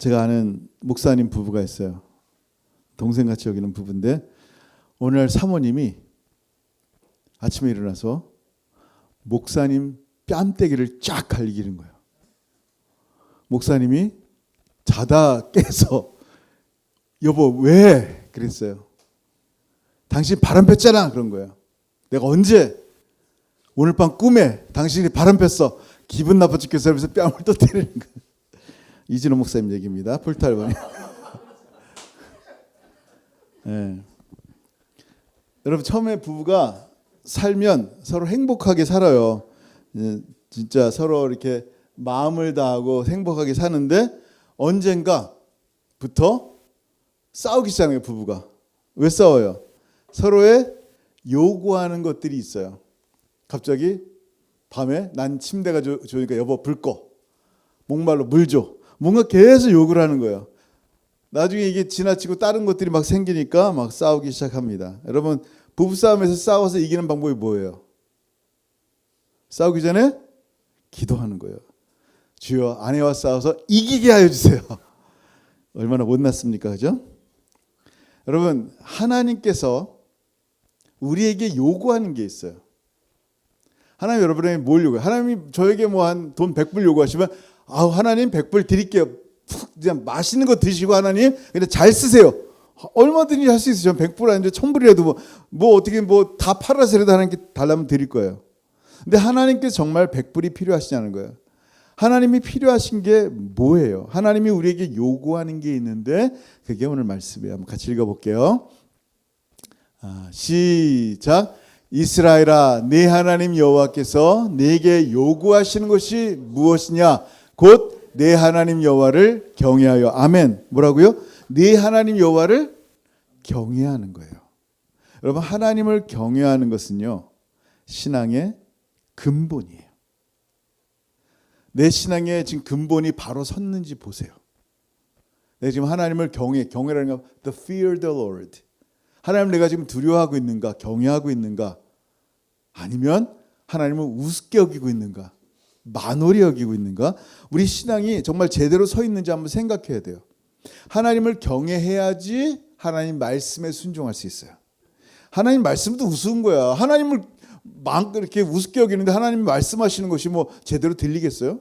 제가 아는 목사님 부부가 있어요. 동생같이 여기는 부부인데 오늘 사모님이 아침에 일어나서 목사님 뺨때기를 쫙 갈기는 거예요. 목사님이 자다 깨서 여보 왜? 그랬어요. 당신 바람 폈잖아 그런 거예요. 내가 언제? 오늘 밤 꿈에 당신이 바람 폈어. 기분 나빠 죽겠어 하면서 뺨을 또 때리는 거예요. 이진호 목사님 얘기입니다. 풀탈번이. 네. 여러분 처음에 부부가 살면 서로 행복하게 살아요. 진짜 서로 이렇게 마음을 다하고 행복하게 사는데 언젠가부터 싸우기 시작해요. 부부가. 왜 싸워요? 서로의 요구하는 것들이 있어요. 갑자기 밤에 난 침대가 좋으니까 여보 불 꺼. 목말로 물 줘. 뭔가 계속 요구를 하는 거예요. 나중에 이게 지나치고 다른 것들이 막 생기니까 막 싸우기 시작합니다. 여러분 부부싸움에서 싸워서 이기는 방법이 뭐예요? 싸우기 전에 기도하는 거예요. 주여 아내와 싸워서 이기게 하여 주세요. 얼마나 못났습니까? 그죠? 여러분 하나님께서 우리에게 요구하는 게 있어요. 하나님 여러분에게 뭘 요구해요? 하나님이 저에게 뭐 한 돈 100불 요구하시면 하나님 100불 드릴게요. 푹 그냥 맛있는 거 드시고 하나님 그냥 잘 쓰세요. 얼마든지 할 수 있어요. 전 100불 아닌데 1000불이라도 뭐 어떻게 뭐 다 팔아서라도 하나님께 달라면 드릴 거예요. 근데 하나님께서 정말 100불이 필요하시냐는 거예요. 하나님이 필요하신 게 뭐예요? 하나님이 우리에게 요구하는 게 있는데 그게 오늘 말씀이에요. 한번 같이 읽어볼게요. 시작. 이스라엘아 네 하나님 여호와께서 네게 요구하시는 것이 무엇이냐? 곧 네 하나님 여호와를 경외하여. 아멘. 뭐라고요? 네 하나님 여호와를 경외하는 거예요. 여러분 하나님을 경외하는 것은요 신앙의 근본이에요. 내 신앙의 지금 근본이 바로 섰는지 보세요. 내가 지금 하나님을 경외라는 건 the fear the Lord. 하나님을 내가 지금 두려워하고 있는가, 경외하고 있는가, 아니면 하나님을 우습게 여기고 있는가, 만홀히 여기고 있는가. 우리 신앙이 정말 제대로 서 있는지 한번 생각해야 돼요. 하나님을 경외해야지 하나님 말씀에 순종할 수 있어요. 하나님 말씀도 우스운 거야. 하나님을 이렇게 우습게 여기는데 하나님이 말씀하시는 것이 뭐 제대로 들리겠어요?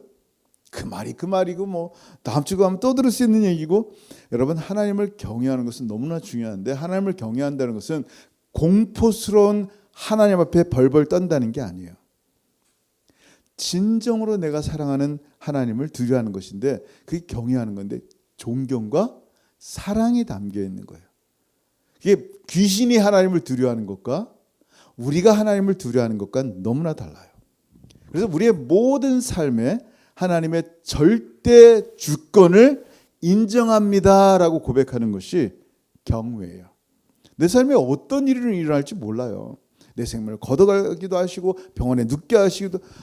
그 말이고 뭐 다음 주에 가면 또 들을 수 있는 얘기고. 여러분 하나님을 경외하는 것은 너무나 중요한데 하나님을 경외한다는 것은 공포스러운 하나님 앞에 벌벌 떤다는 게 아니에요. 진정으로 내가 사랑하는 하나님을 두려워하는 것인데 그게 경외하는 건데 존경과 사랑이 담겨 있는 거예요. 이게 귀신이 하나님을 두려워하는 것과 우리가 하나님을 두려워하는 것과 너무나 달라요. 그래서 우리의 모든 삶에 하나님의 절대 주권을 인정합니다라고 고백하는 것이 경외예요. 내 삶에 어떤 일이 일어날지 몰라요. 내 생명을 걷어가기도 하시고 병원에 눕게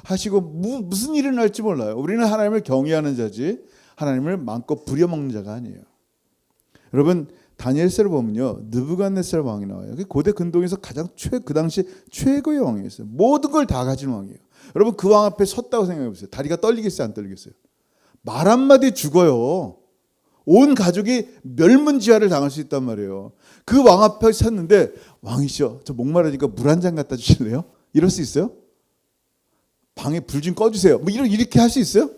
하시고 무슨 일이 일어날지 몰라요. 우리는 하나님을 경외하는 자지 하나님을 마음껏 부려먹는 자가 아니에요. 여러분 다니엘서를 보면요 느부갓네살 왕이 나와요. 고대 근동에서 가장 그 당시 최고의 왕이었어요. 모든 걸 다 가진 왕이에요. 여러분 그 왕 앞에 섰다고 생각해 보세요. 다리가 떨리겠어요, 안 떨리겠어요? 말 한마디 죽어요. 온 가족이 멸문지화를 당할 수 있단 말이에요. 그 왕 앞에 섰는데 왕이시여 저 목마르니까 물 한 잔 갖다 주실래요? 이럴 수 있어요? 방에 불 좀 꺼주세요. 뭐 이렇게 할 수 있어요?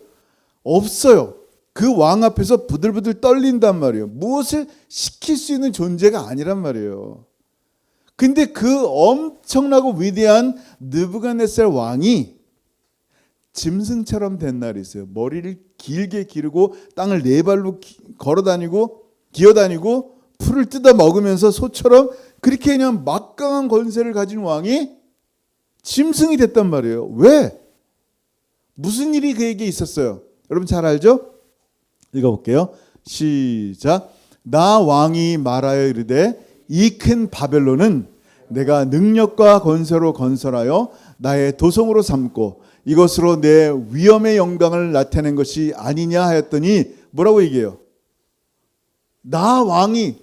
없어요. 그 왕 앞에서 부들부들 떨린단 말이에요. 무엇을 시킬 수 있는 존재가 아니란 말이에요. 근데 그 엄청나고 위대한 느부갓네살 왕이 짐승처럼 된 날이 있어요. 머리를 길게 기르고 땅을 네 발로 걸어다니고 기어다니고 풀을 뜯어 먹으면서 소처럼 그렇게 그냥 막강한 권세를 가진 왕이 짐승이 됐단 말이에요. 왜? 무슨 일이 그에게 있었어요? 여러분 잘 알죠? 읽어볼게요. 시작. 나 왕이 말하여 이르되 이 큰 바벨론은 내가 능력과 권세로 건설하여 나의 도성으로 삼고 이것으로 내 위엄의 영광을 나타낸 것이 아니냐 하였더니 뭐라고 얘기해요? 나 왕이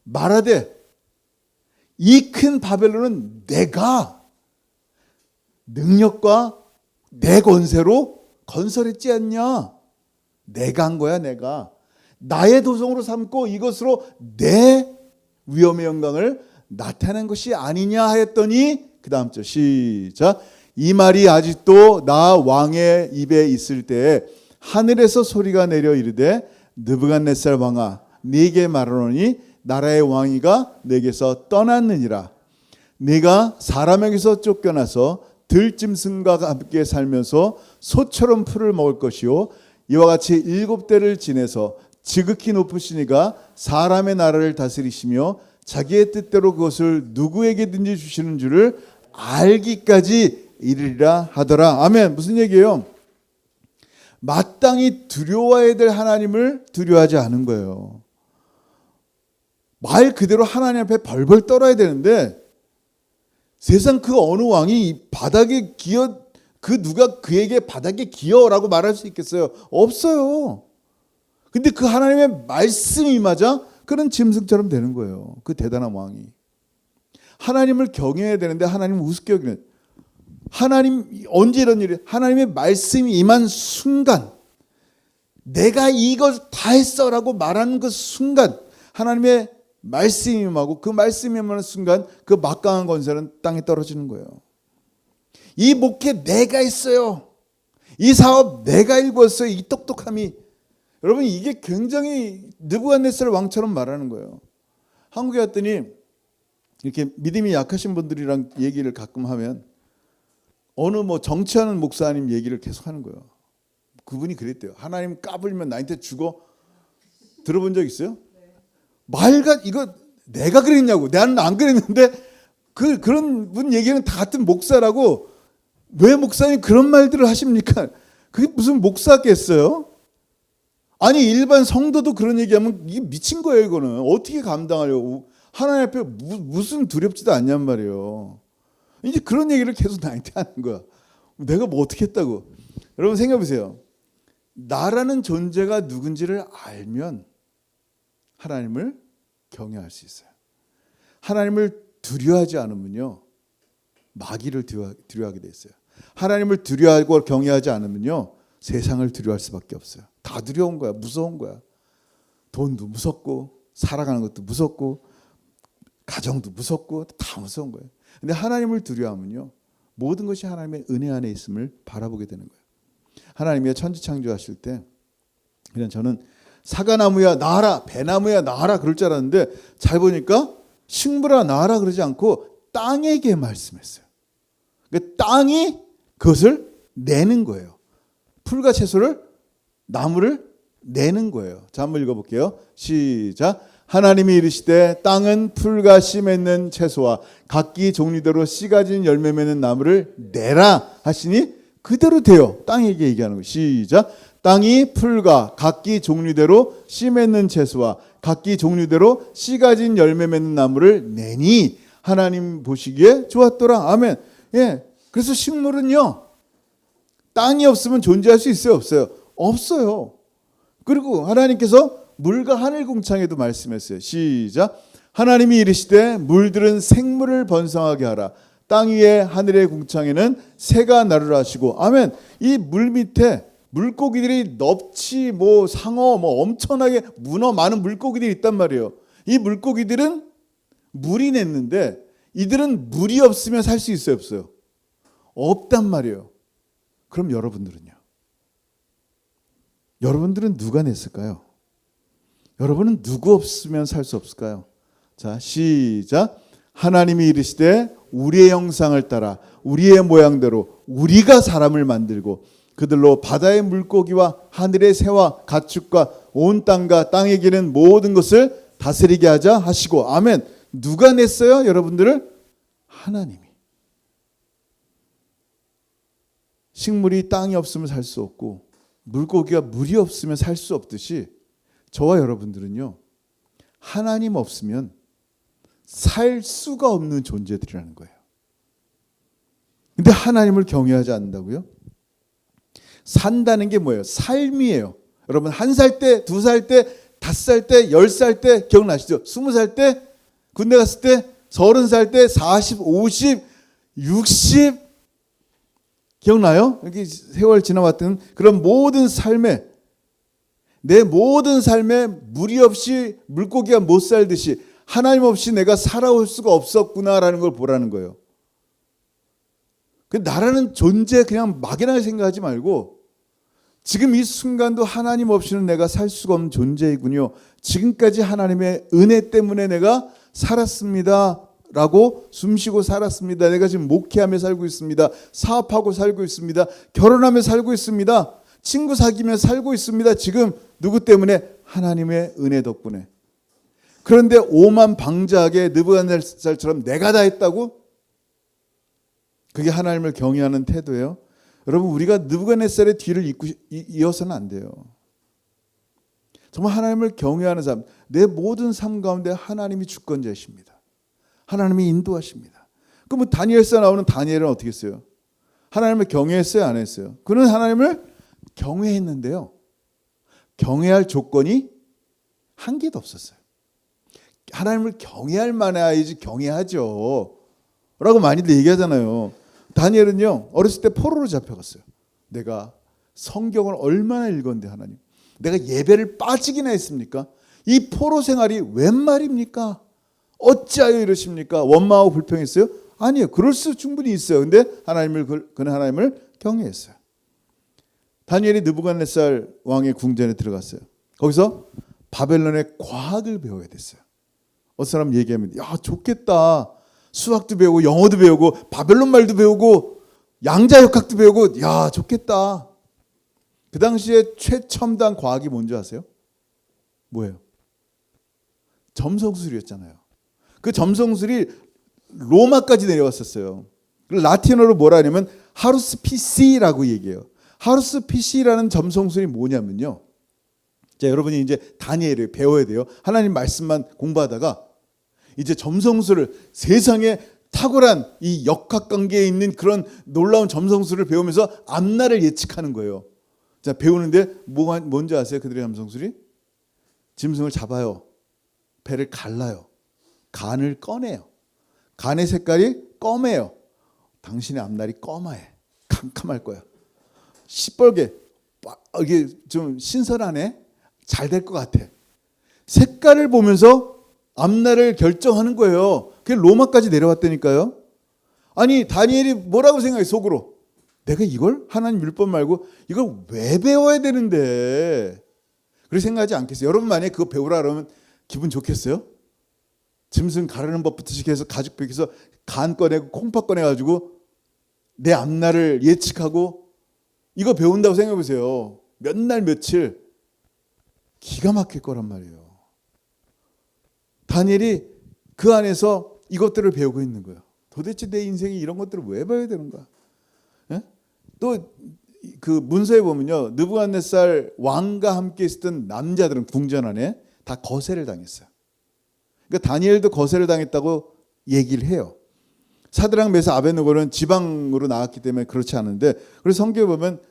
말하되 이 큰 바벨론은 내가 능력과 내 권세로 건설했지 않냐? 내가 한 거야. 내가 나의 도성으로 삼고 이것으로 내 위엄의 영광을 나타낸 것이 아니냐 하였더니 그 다음 절 시작. 이 말이 아직도 나 왕의 입에 있을 때에 하늘에서 소리가 내려 이르되 느부갓네살 왕아 네게 말하노니 나라의 왕위가 내게서 떠났느니라. 네가 사람에게서 쫓겨나서 들짐승과 함께 살면서 소처럼 풀을 먹을 것이요 이와 같이 7대를 지내서 지극히 높으신 이가 사람의 나라를 다스리시며 자기의 뜻대로 그것을 누구에게든지 주시는 줄을 알기까지 이르리라 하더라. 아멘. 무슨 얘기예요? 마땅히 두려워해야 될 하나님을 두려워하지 않은 거예요. 말 그대로 하나님 앞에 벌벌 떨어야 되는데 세상 그 어느 왕이 바닥에 기어 그 누가 그에게 바닥에 기어라고 말할 수 있겠어요? 없어요. 근데 그 하나님의 말씀이 맞아 그런 짐승처럼 되는 거예요. 그 대단한 왕이. 하나님을 경외해야 되는데 하나님을 우습게 여기는. 하나님 언제 이런 일이? 하나님의 말씀이 임한 순간 내가 이걸 다 했어라고 말하는 그 순간 하나님의 말씀이 임하고 그 말씀이 임하는 순간 그 막강한 권세는 땅에 떨어지는 거예요. 이 목회 내가 했어요. 이 사업 내가 일구었어요. 이 똑똑함이. 여러분 이게 굉장히 느부갓네살 왕처럼 말하는 거예요. 한국에 왔더니 이렇게 믿음이 약하신 분들이랑 얘기를 가끔 하면 어느 정치하는 목사님 얘기를 계속 하는 거예요. 그분이 그랬대요. 하나님 까불면 나한테 죽어. 들어본 적 있어요? 말가 이거 내가 그랬냐고. 나는 안 그랬는데 그런 분 얘기는 다 같은 목사라고. 왜 목사님 그런 말들을 하십니까? 그게 무슨 목사겠어요? 아니 일반 성도도 그런 얘기하면 이게 미친 거예요. 이거는 어떻게 감당하려고. 하나님 앞에 무슨 두렵지도 않냔 말이에요. 이제 그런 얘기를 계속 나한테 하는 거야. 내가 뭐 어떻게 했다고. 여러분 생각해 보세요. 나라는 존재가 누군지를 알면 하나님을 경외할 수 있어요. 하나님을 두려워하지 않으면요 마귀를 두려워하게 돼 있어요. 하나님을 두려워하고 경외하지 않으면요 세상을 두려워할 수밖에 없어요. 다 두려운 거야. 무서운 거야. 돈도 무섭고 살아가는 것도 무섭고 가정도 무섭고 다 무서운 거예요. 근데 하나님을 두려워하면요 모든 것이 하나님의 은혜 안에 있음을 바라보게 되는 거예요. 하나님이 천지창조하실 때 그냥 저는 사과나무야 나와라, 배나무야 나와라 그럴 줄 알았는데 잘 보니까 식물아 나와라 그러지 않고 땅에게 말씀했어요. 그러니까 땅이 그것을 내는 거예요. 풀과 채소를 나무를 내는 거예요. 자 한번 읽어볼게요. 시작. 하나님이 이르시되 땅은 풀과 씨 맺는 채소와 각기 종류대로 씨 가진 열매 맺는 나무를 내라 하시니 그대로 돼요. 땅에게 얘기하는 거예요. 시작. 땅이 풀과 각기 종류대로 씨 맺는 채소와 각기 종류대로 씨 가진 열매 맺는 나무를 내니 하나님 보시기에 좋았더라. 아멘. 예. 그래서 식물은요 땅이 없으면 존재할 수 있어요? 없어요? 없어요. 그리고 하나님께서 물과 하늘 궁창에도 말씀했어요. 시작. 하나님이 이르시되 물들은 생물을 번성하게 하라. 땅 위에 하늘의 궁창에는 새가 나르라 하시고. 아멘. 이 물 밑에 물고기들이 넙치 상어 엄청나게 문어 많은 물고기들이 있단 말이에요. 이 물고기들은 물이 냈는데 이들은 물이 없으면 살 수 있어요? 없어요? 없단 말이에요. 그럼 여러분들은요? 여러분들은 누가 냈을까요? 여러분은 누구 없으면 살 수 없을까요? 자, 시작. 하나님이 이르시되 우리의 형상을 따라 우리의 모양대로 우리가 사람을 만들고 그들로 바다의 물고기와 하늘의 새와 가축과 온 땅과 땅에 기는 모든 것을 다스리게 하자 하시고. 아멘. 누가 냈어요? 여러분들을? 하나님이. 식물이 땅이 없으면 살 수 없고 물고기가 물이 없으면 살 수 없듯이 저와 여러분들은요 하나님 없으면 살 수가 없는 존재들이라는 거예요. 근데 하나님을 경외하지 않는다고요? 산다는 게 뭐예요? 삶이에요. 여러분 1살 때, 2살 때, 5살 때, 10살 때 기억나시죠? 20살 때, 군대 갔을 때, 30살 때, 40, 50, 60 기억나요? 여기 세월 지나왔던 그런 모든 삶에 내 모든 삶에 무리 없이 물고기가 못 살듯이 하나님 없이 내가 살아올 수가 없었구나라는 걸 보라는 거예요. 나라는 존재 그냥 막연하게 생각하지 말고 지금 이 순간도 하나님 없이는 내가 살 수가 없는 존재이군요. 지금까지 하나님의 은혜 때문에 내가 살았습니다. 라고 숨쉬고 살았습니다. 내가 지금 목회하며 살고 있습니다. 사업하고 살고 있습니다. 결혼하며 살고 있습니다. 친구 사귀며 살고 있습니다. 지금 누구 때문에? 하나님의 은혜 덕분에. 그런데 오만 방자하게 느부갓네살처럼 내가 다 했다고? 그게 하나님을 경외하는 태도예요. 여러분, 우리가 느부갓네살의 뒤를 이어서는 안 돼요. 정말 하나님을 경외하는 삶, 내 모든 삶 가운데 하나님이 주권자이십니다. 하나님이 인도하십니다. 그럼 다니엘서 나오는 다니엘은 어떻게 했어요? 하나님을 경외했어요, 안 했어요? 그는 하나님을 경외했는데요. 경외할 조건이 한 개도 없었어요. 하나님을 경외할 만해야지 경외하죠. 라고 많이들 얘기하잖아요. 다니엘은요, 어렸을 때 포로로 잡혀갔어요. 내가 성경을 얼마나 읽었는데 하나님. 내가 예배를 빠지기나 했습니까? 이 포로 생활이 웬 말입니까? 어찌하여 이러십니까? 원망하고 불평했어요? 아니에요. 그럴 수 충분히 있어요. 근데 그는 하나님을 경외했어요. 다니엘이 느부갓네살 왕의 궁전에 들어갔어요. 거기서 바벨론의 과학을 배워야 됐어요. 어떤 사람 얘기하면 야 좋겠다. 수학도 배우고 영어도 배우고 바벨론 말도 배우고 양자역학도 배우고 야 좋겠다. 그 당시에 최첨단 과학이 뭔지 아세요? 뭐예요? 점성술이었잖아요. 그 점성술이 로마까지 내려왔었어요. 라틴어로 뭐라 하냐면 하루스피시라고 얘기해요. 하루스피시라는 점성술이 뭐냐면요. 자, 여러분이 이제 다니엘을 배워야 돼요. 하나님 말씀만 공부하다가 이제 점성술을 세상에 탁월한 이 역학관계에 있는 그런 놀라운 점성술을 배우면서 앞날을 예측하는 거예요. 자, 배우는데 뭔지 아세요? 그들의 점성술이? 짐승을 잡아요. 배를 갈라요. 간을 꺼내요. 간의 색깔이 검해요. 당신의 앞날이 검해. 캄캄할 거야. 시뻘게. 이게 좀 신선하네. 잘 될 것 같아. 색깔을 보면서 앞날을 결정하는 거예요. 그게 로마까지 내려왔다니까요. 아니 다니엘이 뭐라고 생각해 속으로. 내가 이걸 하나님 율법 말고 이걸 왜 배워야 되는데. 그렇게 생각하지 않겠어요? 여러분 만약에 그거 배우라 그러면 기분 좋겠어요? 짐승 가르는 법부터 시작해서 가죽 벗겨서 간 꺼내고 콩팥 꺼내가지고 내 앞날을 예측하고 이거 배운다고 생각해 보세요. 몇 날 며칠 기가 막힐 거란 말이에요. 다니엘이 그 안에서 이것들을 배우고 있는 거예요. 도대체 내 인생이 이런 것들을 왜 배워야 되는가? 예? 또 그 문서에 보면요, 느부갓네살 왕과 함께 있었던 남자들은 궁전 안에 다 거세를 당했어요. 그러니까 다니엘도 거세를 당했다고 얘기를 해요. 사드락 메삭 아벳느고는 지방으로 나왔기 때문에 그렇지 않은데, 그래서 성경에 보면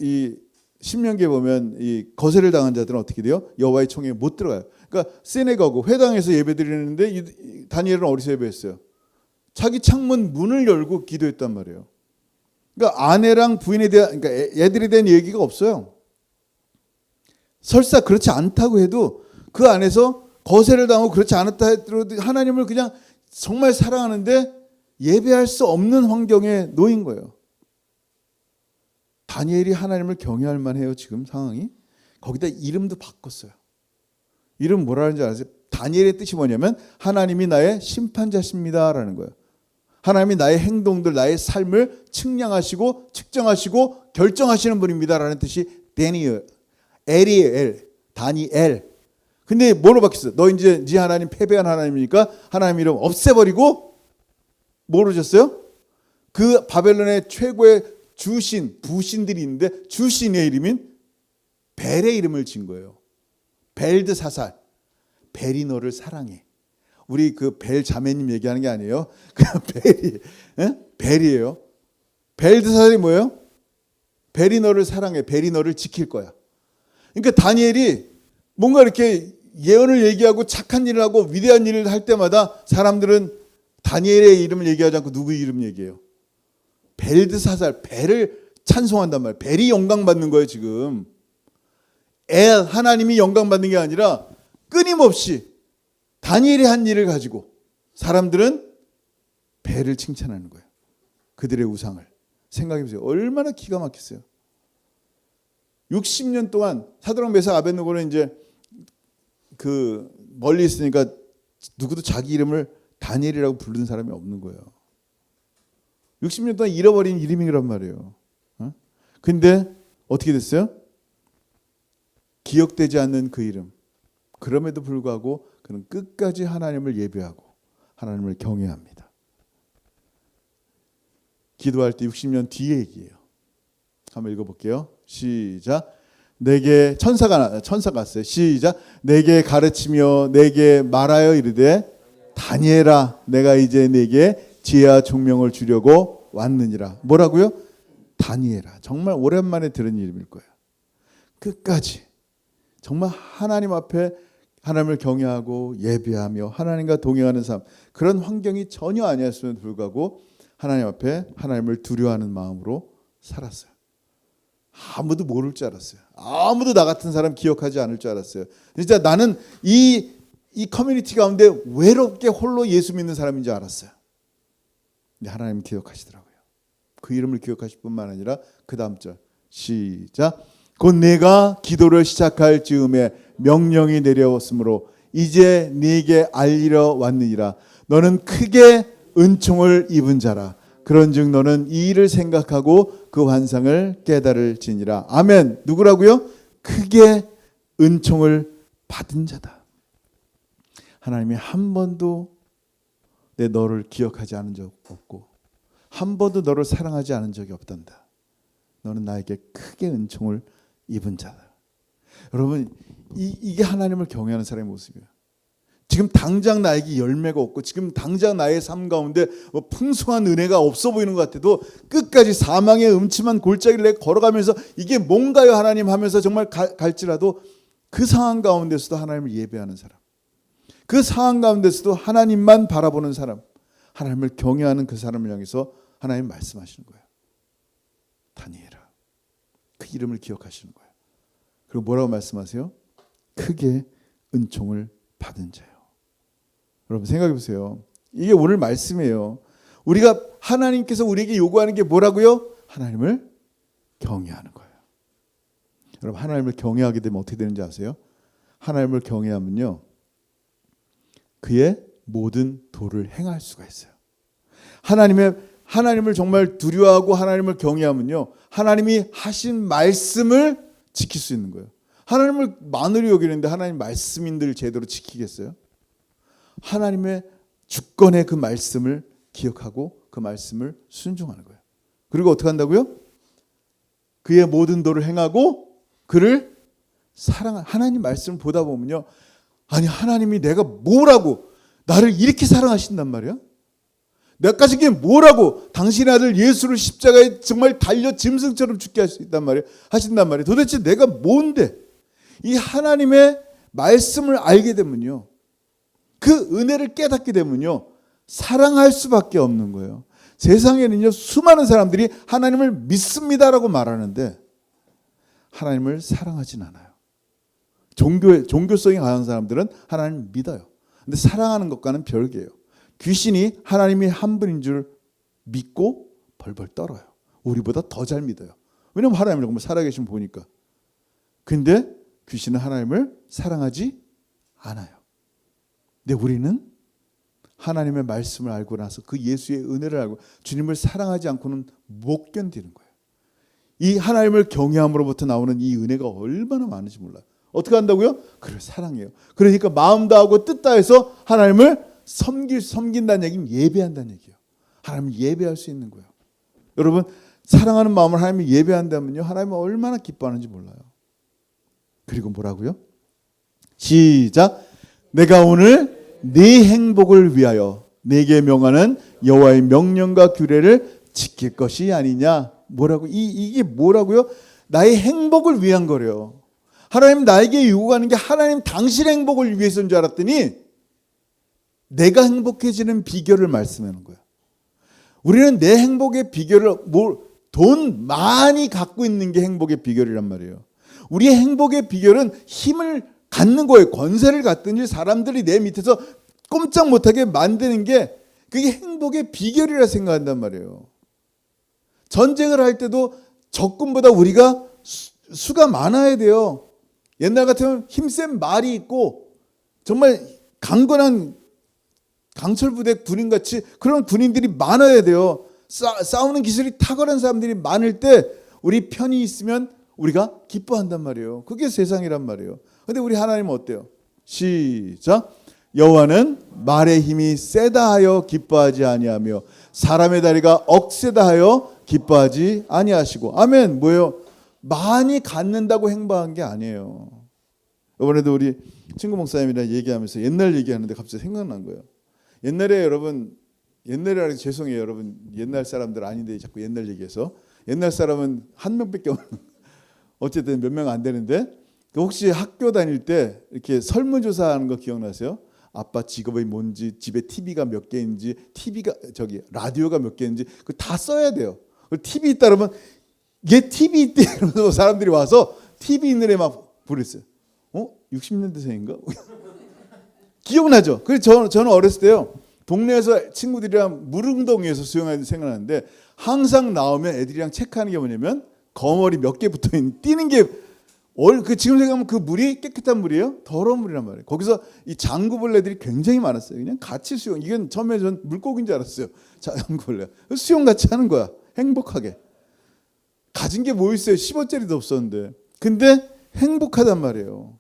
이 신명기에 보면 이 거세를 당한 자들은 어떻게 돼요? 여호와의 총회에 못 들어가요. 그러니까 시내가고 회당에서 예배드리는데 이 다니엘은 어디서 예배했어요? 자기 창문 문을 열고 기도했단 말이에요. 그러니까 아내랑 부인에 대한, 그러니까 애들에 대한 얘기가 없어요. 설사 그렇지 않다고 해도 그 안에서 거세를 당하고 그렇지 않았다 해도 하나님을 그냥 정말 사랑하는데 예배할 수 없는 환경에 놓인 거예요. 다니엘이 하나님을 경외할 만해요. 지금 상황이. 거기다 이름도 바꿨어요. 이름 뭐라 하는지 아세요? 다니엘의 뜻이 뭐냐면 하나님이 나의 심판자십니다라는 거예요. 하나님이 나의 행동들, 나의 삶을 측량하시고 측정하시고 결정하시는 분입니다라는 뜻이 다니엘, 엘이에요. 다니엘. 근데 뭐로 바뀌었어요? 너 이제 네 하나님 패배한 하나님이니까 하나님 이름 없애버리고 뭐로 졌어요? 그 바벨론의 최고의 주신, 부신들이 있는데 주신의 이름인 벨의 이름을 진 거예요. 벨드사살. 벨이 너를 사랑해. 우리 그 벨 자매님 얘기하는 게 아니에요. 그 벨이, 벨이에요. 벨드사살이 뭐예요? 벨이 너를 사랑해. 벨이 너를 지킬 거야. 그러니까 다니엘이 뭔가 이렇게 예언을 얘기하고 착한 일을 하고 위대한 일을 할 때마다 사람들은 다니엘의 이름을 얘기하지 않고 누구 이름 얘기해요? 벨드사살, 벨을 찬송한단 말이에요. 벨이 영광 받는 거예요, 지금. 하나님이 영광 받는 게 아니라 끊임없이 다니엘이 한 일을 가지고 사람들은 벨을 칭찬하는 거예요. 그들의 우상을. 생각해 보세요. 얼마나 기가 막혔어요. 60년 동안 사드락 메삭 아벳느고는 이제 그 멀리 있으니까 누구도 자기 이름을 다니엘이라고 부르는 사람이 없는 거예요. 60년 동안 잃어버린 이름이란 말이에요. 근데 어떻게 됐어요? 기억되지 않는 그 이름. 그럼에도 불구하고 그는 끝까지 하나님을 예배하고 하나님을 경외합니다. 기도할 때 60년 뒤의 얘기예요. 한번 읽어볼게요. 시작. 내게 천사가 왔어요. 시작. 내게 가르치며 내게 말하여 이르되 다니엘아, 내가 이제 내게 지혜와 총명을 주려고 왔느니라. 뭐라고요? 다니엘아. 정말 오랜만에 들은 이름일 거예요. 끝까지 정말 하나님 앞에 하나님을 경외하고 예배하며 하나님과 동행하는 삶, 그런 환경이 전혀 아니었음에도 불구하고 하나님 앞에 하나님을 두려워하는 마음으로 살았어요. 아무도 모를 줄 알았어요. 아무도 나 같은 사람 기억하지 않을 줄 알았어요. 진짜 나는 이 커뮤니티 가운데 외롭게 홀로 예수 믿는 사람인 줄 알았어요. 근데 하나님 기억하시더라고요. 그 이름을 기억하실 뿐만 아니라 그 다음 절 시작. 곧 내가 기도를 시작할 즈음에 명령이 내려왔으므로 이제 네게 알리러 왔느니라. 너는 크게 은총을 입은 자라. 그런즉 너는 이 일을 생각하고 그 환상을 깨달을지니라. 아멘. 누구라고요? 크게 은총을 받은 자다. 하나님이 한 번도 너를 기억하지 않은 적 없고 한 번도 너를 사랑하지 않은 적이 없단다. 너는 나에게 크게 은총을 입은 자다. 여러분, 이게 하나님을 경외하는 사람의 모습이에요. 지금 당장 나에게 열매가 없고 지금 당장 나의 삶 가운데 풍성한 은혜가 없어 보이는 것 같아도 끝까지 사망의 음침한 골짜기를 걸어가면서 이게 뭔가요 하나님 하면서 정말 갈지라도 그 상황 가운데서도 하나님을 예배하는 사람, 그 상황 가운데서도 하나님만 바라보는 사람, 하나님을 경외하는 그 사람을 향해서 하나님 말씀하시는 거예요. 다니엘아. 그 이름을 기억하시는 거예요. 그리고 뭐라고 말씀하세요? 크게 은총을 받은 자요. 여러분 생각해 보세요. 이게 오늘 말씀이에요. 우리가 하나님께서 우리에게 요구하는 게 뭐라고요? 하나님을 경외하는 거예요. 여러분 하나님을 경외하게 되면 어떻게 되는지 아세요? 하나님을 경외하면요, 그의 모든 도를 행할 수가 있어요. 하나님을 정말 두려워하고 하나님을 경외하면요, 하나님이 하신 말씀을 지킬 수 있는 거예요. 하나님을 만으로 여기는데 하나님 말씀인들 제대로 지키겠어요? 하나님의 주권의 그 말씀을 기억하고 그 말씀을 순종하는 거예요. 그리고 어떻게 한다고요? 그의 모든 도를 행하고 그를 사랑하는, 하나님 말씀을 보다 보면요, 아니 하나님이 내가 뭐라고 나를 이렇게 사랑하신단 말이야? 내가 가진 게 뭐라고 당신의 아들 예수를 십자가에 정말 달려 짐승처럼 죽게 하신단 말이에요. 도대체 내가 뭔데? 이 하나님의 말씀을 알게 되면요, 그 은혜를 깨닫게 되면요, 사랑할 수밖에 없는 거예요. 세상에는요, 수많은 사람들이 하나님을 믿습니다라고 말하는데 하나님을 사랑하진 않아요. 종교성이 강한 사람들은 하나님을 믿어요. 근데 사랑하는 것과는 별개예요. 귀신이 하나님이 한 분인 줄 믿고 벌벌 떨어요. 우리보다 더 잘 믿어요. 왜냐하면 하나님을 정말 살아계신 보니까. 근데 귀신은 하나님을 사랑하지 않아요. 근데 우리는 하나님의 말씀을 알고 나서 그 예수의 은혜를 알고 주님을 사랑하지 않고는 못 견디는 거예요. 이 하나님을 경외함으로부터 나오는 이 은혜가 얼마나 많은지 몰라요. 어떻게 한다고요? 그를 사랑해요. 그러니까 마음 다하고 뜻 다해서 하나님을 섬긴다는 얘기는 예배한다는 얘기예요. 하나님을 예배할 수 있는 거예요. 여러분 사랑하는 마음을 하나님을 예배한다면요, 하나님은 얼마나 기뻐하는지 몰라요. 그리고 뭐라고요? 시작. 내가 오늘 네 행복을 위하여 네게 명하는 여호와의 명령과 규례를 지킬 것이 아니냐. 뭐라고? 이게 뭐라고요? 나의 행복을 위한 거래요. 하나님 나에게 요구하는 게 하나님 당신 행복을 위해서인 줄 알았더니 내가 행복해지는 비결을 말씀하는 거야. 우리는 내 행복의 비결을 돈 많이 갖고 있는 게 행복의 비결이란 말이에요. 우리의 행복의 비결은 힘을 갖는 거예요. 권세를 갖든지 사람들이 내 밑에서 꼼짝 못하게 만드는 게 그게 행복의 비결이라 생각한단 말이에요. 전쟁을 할 때도 적군보다 우리가 수가 많아야 돼요. 옛날 같으면 힘센 말이 있고 정말 강건한 강철부대 군인같이 그런 군인들이 많아야 돼요. 싸우는 기술이 탁월한 사람들이 많을 때 우리 편이 있으면 우리가 기뻐한단 말이에요. 그게 세상이란 말이에요. 근데 우리 하나님은 어때요? 시작. 여호와는 말의 힘이 세다 하여 기뻐하지 아니하며 사람의 다리가 억세다 하여 기뻐하지 아니하시고. 아멘. 뭐예요? 많이 갖는다고 행복한 게 아니에요. 이번에도 우리 친구 목사님이랑 얘기하면서 옛날 얘기하는데 갑자기 생각난 거예요. 옛날에 여러분, 옛날이라 죄송해요 여러분, 옛날 사람들 아닌데 자꾸 옛날 얘기해서. 옛날 사람은 한 명밖에 없는, 어쨌든 몇 명 안 되는데, 혹시 학교 다닐 때 이렇게 설문조사하는 거 기억나세요? 아빠 직업이 뭔지, 집에 TV가 몇 개인지, 라디오가 몇 개인지 그 다 써야 돼요. TV 있다 그러면 얘 TV 있대 이러면서 사람들이 와서 TV 있는 애 막 부르랬어요. 60년대생인가? 기억나죠? 그래서 저는 어렸을 때요, 동네에서 친구들이랑 물운동회에서 수영하는 생각나는데 항상 나오면 애들이랑 체크하는 게 뭐냐면 거머리 몇 개 붙어 있는 뛰는 게, 지금 생각하면 그 물이 깨끗한 물이에요? 더러운 물이란 말이에요. 거기서 이 장구벌레들이 굉장히 많았어요. 그냥 같이 수영. 이건 처음에 전 물고기인 줄 알았어요. 장구벌레. 수영 같이 하는 거야. 행복하게. 가진 게 뭐 있어요? 10원짜리도 없었는데. 근데 행복하단 말이에요.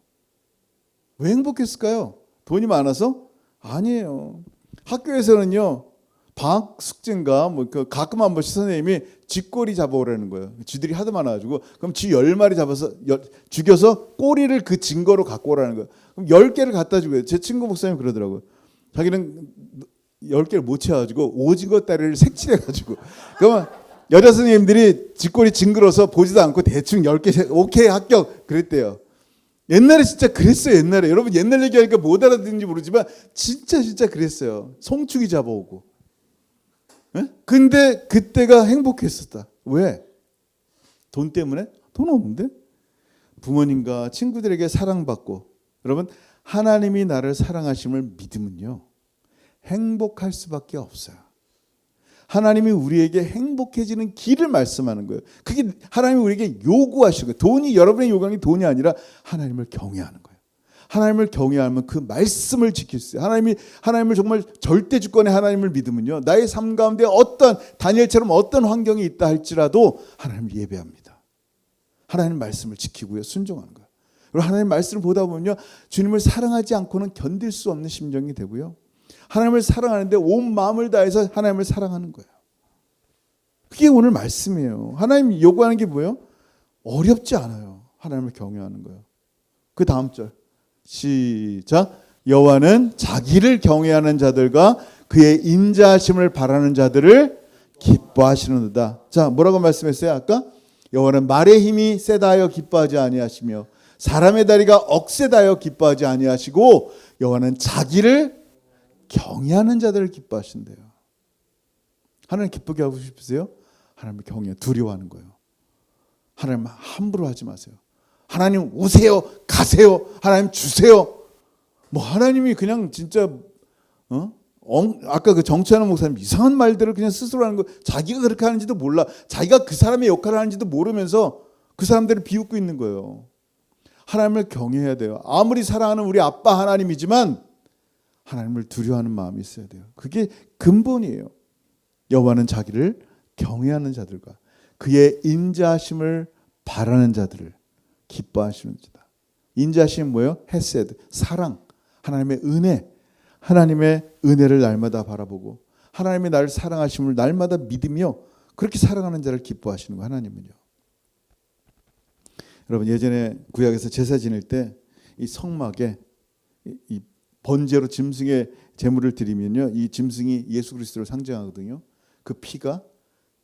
왜 행복했을까요? 돈이 많아서? 아니에요. 학교에서는요, 방학 숙제인가 가끔 한 번씩 선생님이 쥐꼬리 잡아오라는 거예요. 쥐들이 하도 많아가지고 그럼 쥐 10마리 잡아서 죽여서 꼬리를 그 증거로 갖고 오라는 거예요. 그럼 10개를 갖다 주고요. 제 친구 목사님 그러더라고요. 자기는 10개를 못 채워가지고 오징어 다리를 색칠해가지고, 그러면 여자 선생님들이 쥐꼬리 징그러서 보지도 않고 대충 10개 오케이 합격 그랬대요. 옛날에 진짜 그랬어요. 옛날에 여러분, 옛날 얘기하니까 못 알아듣는지 모르지만 진짜 그랬어요. 송충이 잡아오고. 근데 그때가 행복했었다. 왜? 돈 때문에? 돈 없는데? 부모님과 친구들에게 사랑받고. 여러분, 하나님이 나를 사랑하심을 믿으면요, 행복할 수밖에 없어요. 하나님이 우리에게 행복해지는 길을 말씀하는 거예요. 그게 하나님이 우리에게 요구하시는 거예요. 돈이, 여러분의 요구하는 게 돈이 아니라 하나님을 경외하는 거예요. 하나님을 경외하면 그 말씀을 지킬 수 있어요. 하나님을 정말 절대 주권의 하나님을 믿으면요, 나의 삶 가운데 어떤 다니엘처럼 어떤 환경이 있다 할지라도 하나님을 예배합니다. 하나님 말씀을 지키고요, 순종하는 거예요. 그리고 하나님 말씀을 보다 보면요, 주님을 사랑하지 않고는 견딜 수 없는 심정이 되고요, 하나님을 사랑하는데 온 마음을 다해서 하나님을 사랑하는 거예요. 그게 오늘 말씀이에요. 하나님 요구하는 게 뭐예요? 어렵지 않아요. 하나님을 경외하는 거예요. 그 다음 절 시작. 여호와는 자기를 경외하는 자들과 그의 인자하심을 바라는 자들을 기뻐하시는도다. 자, 뭐라고 말씀했어요 아까? 여호와는 말의 힘이 세다 하여 기뻐하지 아니하시며 사람의 다리가 억세다 하여 기뻐하지 아니하시고 여호와는 자기를 경외하는 자들을 기뻐하신대요. 하나님 기쁘게 하고 싶으세요? 하나님을 경외, 두려워하는 거예요. 하나님 함부로 하지 마세요. 하나님 오세요, 가세요, 하나님 주세요. 하나님이 그냥 진짜 아까 그 정치하는 목사님 이상한 말들을 그냥 스스로 하는 거, 자기가 그렇게 하는지도 몰라. 자기가 그 사람의 역할을 하는지도 모르면서 그 사람들을 비웃고 있는 거예요. 하나님을 경외해야 돼요. 아무리 사랑하는 우리 아빠 하나님이지만 하나님을 두려워하는 마음이 있어야 돼요. 그게 근본이에요. 여호와는 자기를 경외하는 자들과 그의 인자하심을 바라는 자들을 기뻐하시는 자다. 인자하심은 뭐예요? 헤세드, 사랑, 하나님의 은혜, 하나님의 은혜를 날마다 바라보고 하나님의 나를 사랑하심을 날마다 믿으며 그렇게 사랑하는 자를 기뻐하시는 거. 하나님은요. 여러분, 예전에 구약에서 제사 지낼 때 이 성막에 이 번제로 짐승의 제물을 드리면요, 이 짐승이 예수 그리스도를 상징하거든요. 그 피가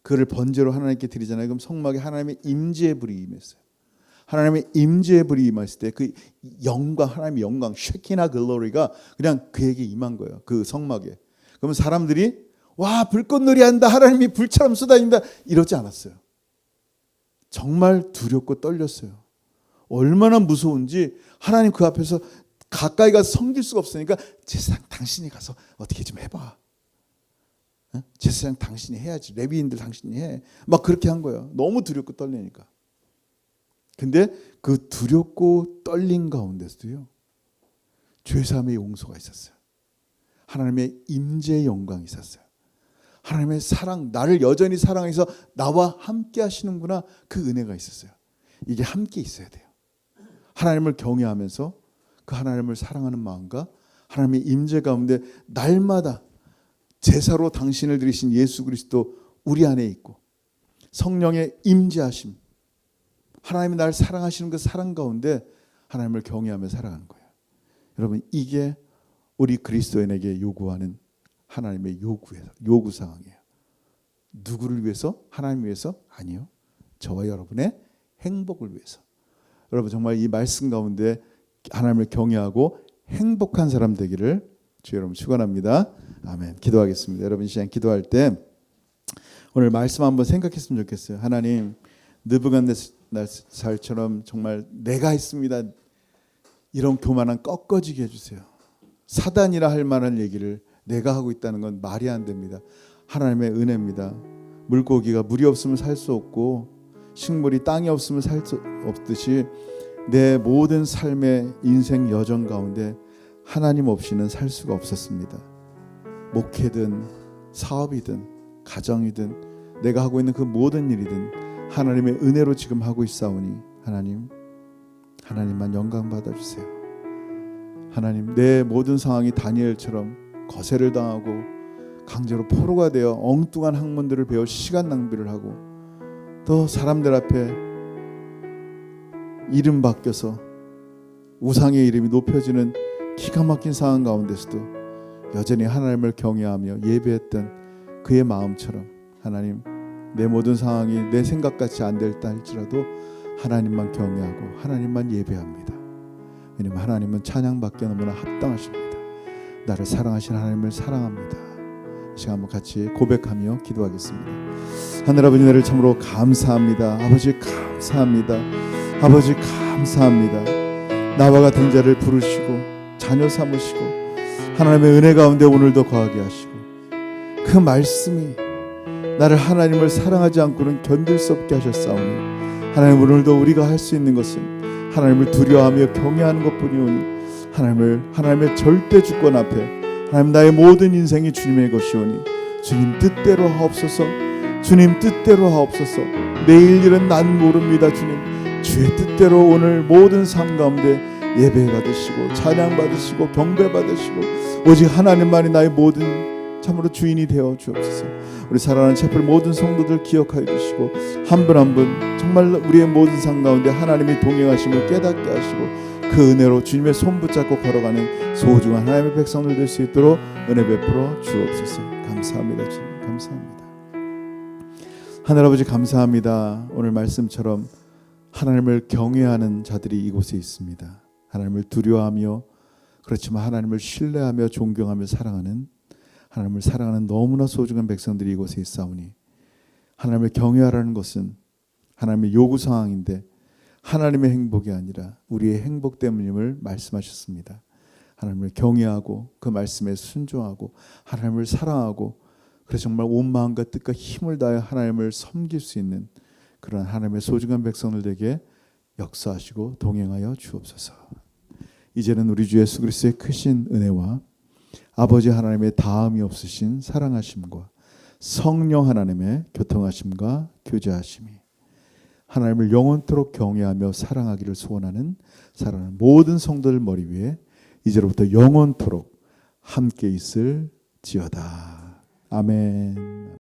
그를 번제로 하나님께 드리잖아요. 그럼 성막에 하나님의 임재의 불이 임했어요. 하나님의 임재의 불이 임했을 때 그 영광, 하나님의 영광, 쉐키나 글로리가 그냥 그에게 임한 거예요. 그 성막에. 그러면 사람들이 와, 불꽃놀이 한다, 하나님이 불처럼 쏟아진다, 이러지 않았어요. 정말 두렵고 떨렸어요. 얼마나 무서운지 하나님 그 앞에서 가까이 가서 섬길 수가 없으니까 제사장 당신이 가서 어떻게 좀 해봐. 제사장 당신이 해야지. 레위인들 당신이 해. 막 그렇게 한 거예요. 너무 두렵고 떨리니까. 근데 그 두렵고 떨린 가운데서도요, 죄사함의 용서가 있었어요. 하나님의 임재의 영광이 있었어요. 하나님의 사랑, 나를 여전히 사랑해서 나와 함께 하시는구나, 그 은혜가 있었어요. 이게 함께 있어야 돼요. 하나님을 경외하면서 그 하나님을 사랑하는 마음과 하나님의 임재 가운데 날마다 제사로 당신을 들이신 예수 그리스도 우리 안에 있고, 성령의 임재하심, 하나님이 나를 사랑하시는 그 사랑 가운데 하나님을 경외하며 살아가는 거예요. 여러분, 이게 우리 그리스도인에게 요구하는 하나님의 요구 사항이에요. 누구를 위해서? 하나님 위해서? 아니요. 저와 여러분의 행복을 위해서. 여러분, 정말 이 말씀 가운데 하나님을 경외하고 행복한 사람 되기를 주 여러분 축원합니다. 아멘. 기도하겠습니다. 여러분, 이 시간 기도할 때 오늘 말씀 한번 생각했으면 좋겠어요. 하나님, 느부갓네살처럼 정말 내가 했습니다, 이런 교만한 꺾어지게 해주세요. 사단이라 할 만한 얘기를 내가 하고 있다는 건 말이 안 됩니다. 하나님의 은혜입니다. 물고기가 물이 없으면 살 수 없고 식물이 땅이 없으면 살 수 없듯이 내 모든 삶의 인생 여정 가운데 하나님 없이는 살 수가 없었습니다. 목회든 사업이든 가정이든 내가 하고 있는 그 모든 일이든 하나님의 은혜로 지금 하고 있사오니 하나님만 영광 받아주세요. 하나님, 내 모든 상황이 다니엘처럼 거세를 당하고 강제로 포로가 되어 엉뚱한 학문들을 배워 시간 낭비를 하고 또 사람들 앞에 이름 바뀌어서 우상의 이름이 높여지는 기가 막힌 상황 가운데서도 여전히 하나님을 경외하며 예배했던 그의 마음처럼 하나님, 내 모든 상황이 내 생각같이 안 될다 할지라도 하나님만 경외하고 하나님만 예배합니다. 왜냐하면 하나님은 찬양받기에 너무나 합당하십니다. 나를 사랑하신 하나님을 사랑합니다. 이 시간 한번 같이 고백하며 기도하겠습니다. 하늘 아버지, 나를 참으로 감사합니다. 아버지 감사합니다. 아버지 감사합니다. 나와 같은 자를 부르시고 자녀 삼으시고 하나님의 은혜 가운데 오늘도 거하게 하시고 그 말씀이 나를 하나님을 사랑하지 않고는 견딜 수 없게 하셨사오니 하나님, 오늘도 우리가 할 수 있는 것은 하나님을 두려워하며 경외하는 것뿐이오니 하나님의 절대 주권 앞에 하나님, 나의 모든 인생이 주님의 것이오니 주님 뜻대로 하옵소서. 주님 뜻대로 하옵소서. 내일 일은 난 모릅니다. 주님, 주의 뜻대로 오늘 모든 삶 가운데 예배 받으시고 찬양 받으시고 경배 받으시고 오직 하나님만이 나의 모든 참으로 주인이 되어 주옵소서. 우리 사랑하는 채플 모든 성도들 기억하여 주시고 한 분 한 분 정말 우리의 모든 삶 가운데 하나님이 동행하심을 깨닫게 하시고 그 은혜로 주님의 손 붙잡고 걸어가는 소중한 하나님의 백성들 될 수 있도록 은혜 베풀어 주옵소서. 감사합니다. 주님 감사합니다. 하늘아버지 감사합니다. 오늘 말씀처럼 하나님을 경외하는 자들이 이곳에 있습니다. 하나님을 두려워하며 그렇지만 하나님을 신뢰하며 존경하며 사랑하는, 하나님을 사랑하는 너무나 소중한 백성들이 이곳에 있사오니 하나님을 경외하라는 것은 하나님의 요구사항인데 하나님의 행복이 아니라 우리의 행복 때문임을 말씀하셨습니다. 하나님을 경외하고 그 말씀에 순종하고 하나님을 사랑하고 그래서 정말 온 마음과 뜻과 힘을 다해 하나님을 섬길 수 있는 그런 하나님의 소중한 백성들에게 역사하시고 동행하여 주옵소서. 이제는 우리 주 예수 그리스도의 크신 은혜와 아버지 하나님의 다함이 없으신 사랑하심과 성령 하나님의 교통하심과 교제하심이 하나님을 영원토록 경외하며 사랑하기를 소원하는 사랑하는 모든 성도들 머리 위에 이제로부터 영원토록 함께 있을지어다. 아멘.